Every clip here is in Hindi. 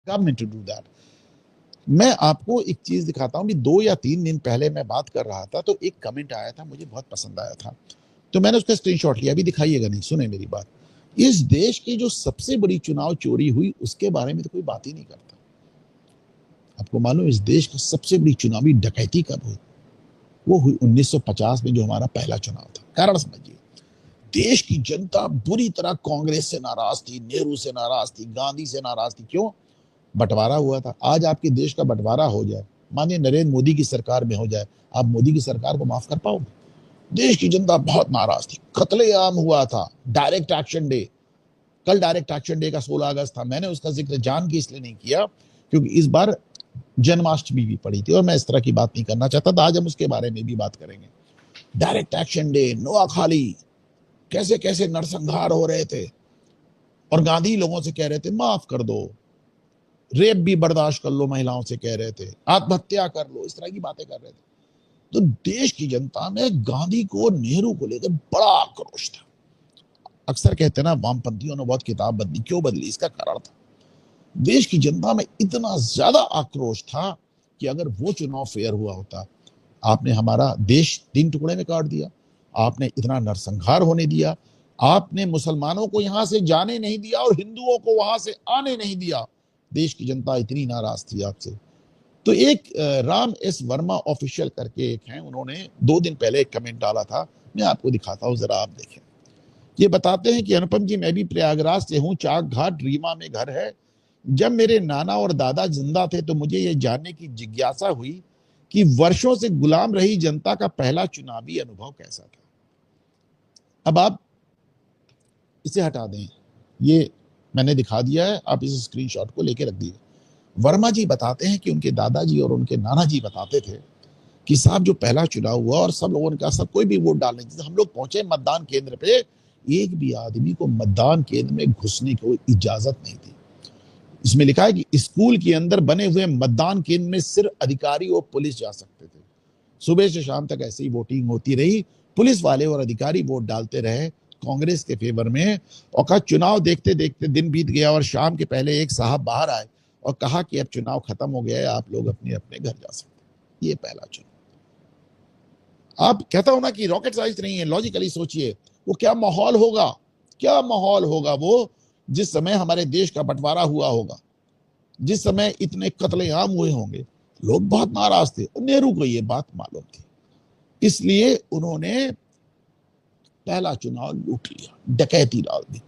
government to do that. मैं आपको एक चीज दिखाता हूं, 2 या 3 दिन पहले मैं बात कर रहा था तो एक कमेंट आया था, मुझे बहुत पसंद आया था, तो मैंने उसका स्क्रीनशॉट लिया। अभी दिखाइएगा नहीं, सुने मेरी बात। इस देश की जो सबसे बड़ी चुनाव चोरी हुई उसके बारे में तो कोई बात ही नहीं करता। आपको मालूम इस देश की सबसे बड़ी चुनावी डकैती कब हुई? वो हुई 1950 में, जो हमारा पहला चुनाव था। कारण समझिए, देश की जनता बुरी तरह कांग्रेस से नाराज थी, नेहरू से नाराज थी, गांधी से नाराज थी। क्यों? बंटवारा हुआ था। आज आपके देश का बंटवारा हो जाए, मानिए नरेंद्र मोदी की सरकार में हो जाए, आप मोदी की सरकार को माफ कर पाओगे? देश की जनता बहुत नाराज थी, कत्लेआम हुआ था। डायरेक्ट एक्शन डे, कल डायरेक्ट एक्शन डे का 16 अगस्त था। मैंने उसका जिक्र जान के इसलिए नहीं किया क्योंकि इस बार जन्माष्टमी भी पड़ी थी और मैं इस तरह की बात नहीं करना चाहता था। आज हम उसके बारे में भी बात करेंगे। डायरेक्ट एक्शन डे, नोआखाली, कैसे कैसे नरसंहार हो रहे थे और गांधी लोगों से कह रहे थे माफ कर दो, रेप भी बर्दाश्त कर लो, महिलाओं से कह रहे थे आत्महत्या कर लो, इस तरह की बातें कर रहे थे। तो देश की जनता में गांधी को, नेहरू को लेकर बड़ा आक्रोश था। अक्सर कहते हैं ना, वामपंथियों ने बहुत किताब बदली, क्यों बदली? इसका कारण था देश की जनता में इतना ज्यादा आक्रोश था कि अगर वो चुनाव फेयर हुआ होता, आपने हमारा देश 3 टुकड़े में काट दिया, आपने इतना नरसंहार होने दिया, आपने मुसलमानों को यहां से जाने नहीं दिया और हिंदुओं को वहां से आने नहीं दिया। देश की जनता इतनी नाराज थी आपसे। तो एक राम एस वर्मा ऑफिशियल करके एक हैं, उन्होंने 2 दिन पहले एक कमेंट डाला था, मैं आपको दिखाता हूं, जरा आप देखें। ये बताते हैं कि अनुपम जी, मैं भी प्रयागराज से हूं, चाक घाट रीवा में घर है। जब मेरे नाना और दादा जिंदा थे तो मुझे ये जानने की जिज्ञासा हुई कि वर्षों से गुलाम रही जनता का पहला चुनावी अनुभव कैसा था। अब आप इसे हटा दें, ये मैंने दिखा दिया है, आप इस स्क्रीनशॉट को लेके रख दीजिए। वर्मा जी बताते हैं कि उनके दादाजी और उनके नाना जी बताते थे कि साहब जो पहला चुनाव हुआ और सब लोगों का, सब कोई भी वोट डालने, जैसे हम लोग पहुंचे मतदान केंद्र पे, एक भी आदमी को मतदान केंद्र में घुसने की इजाजत नहीं थी। इसमें लिखा है कि स्कूल के अंदर बने हुए मतदान केंद्र में सिर्फ अधिकारी और पुलिस जा सकते थे। सुबह से शाम तक ऐसे ही वोटिंग होती रही, पुलिस वाले और अधिकारी वोट डालते रहे कांग्रेस के फेवर में। और कहा चुनाव देखते देखते दिन बीत गया और शाम के पहले एक साहब बाहर आए और कहा कि अब चुनाव खत्म हो गया है, आप लोग अपने अपने घर जा सकते। ये पहला चुनाव। आप कहता हूं ना कि रॉकेट साइंस नहीं है, लॉजिकली सोचिए वो क्या माहौल होगा, क्या माहौल होगा वो जिस समय हमारे देश का बंटवारा हुआ होगा, जिस समय इतने कत्लेआम हुए होंगे। लोग बहुत नाराज थे, नेहरू को ये बात मालूम थी, इसलिए उन्होंने पहला चुनाव लूट लिया, डकैती डाल दी।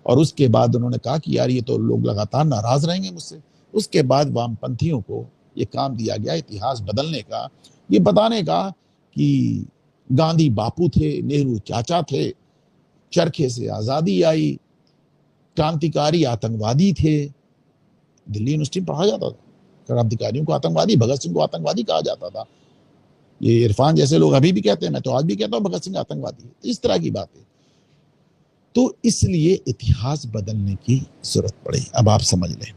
और उसके बाद उन्होंने कहा कि यार ये तो लोग लगातार नाराज रहेंगे मुझसे। उसके बाद वामपंथियों को ये काम दिया गया इतिहास बदलने का, ये बताने का कि गांधी बापू थे, नेहरू चाचा थे, चरखे से आजादी आई, क्रांतिकारी आतंकवादी थे। दिल्ली यूनिवर्सिटी में पढ़ा जाता था, क्रांतिकारियों को आतंकवादी, भगत सिंह को आतंकवादी कहा जाता था। ये इरफान जैसे लोग अभी भी कहते हैं, मैं तो आज भी कहता हूं भगत सिंह आतंकवादी है। इस तरह की बातें, तो इसलिए इतिहास बदलने की जरूरत पड़ी। अब आप समझ लें।